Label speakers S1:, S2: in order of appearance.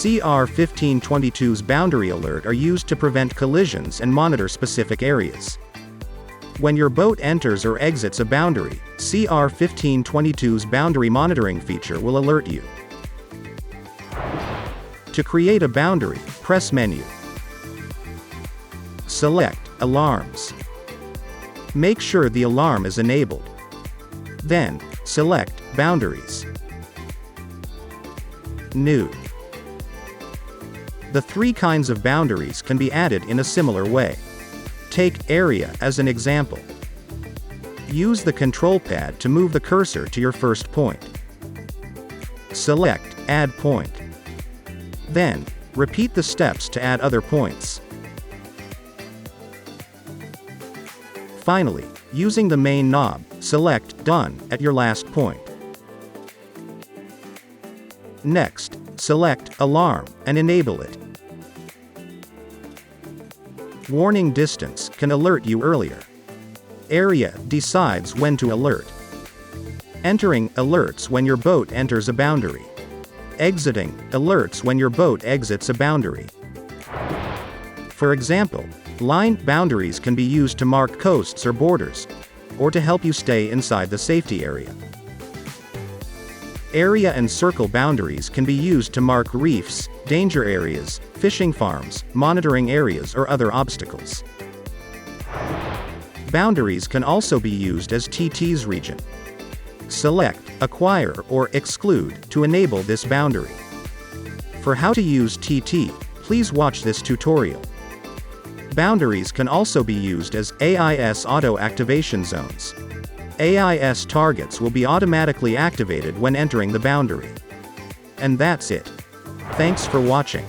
S1: CR1522's boundary alert are used to prevent collisions and monitor specific areas. When your boat enters or exits a boundary, CR1522's boundary monitoring feature will alert you. To create a boundary, press Menu. Select Alarms. Make sure the alarm is enabled. Then, select Boundaries. New. The three kinds of boundaries can be added in a similar way. Take Area as an example. Use the control pad to move the cursor to your first point. Select Add Point. Then, repeat the steps to add other points. Finally, using the main knob, select Done at your last point. Next, select Alarm and enable it. Warning Distance can alert you earlier. Area decides when to alert. Entering alerts when your boat enters a boundary. Exiting alerts when your boat exits a boundary. For example, line boundaries can be used to mark coasts or borders, or to help you stay inside the safety area. Area and circle boundaries can be used to mark reefs, danger areas, fishing farms, monitoring areas or other obstacles. Boundaries can also be used as TT's region. Select Acquire or Exclude to enable this boundary. For how to use TT, please watch this tutorial. Boundaries can also be used as AIS auto activation zones. AIS targets will be automatically activated when entering the boundary. And that's it. Thanks for watching.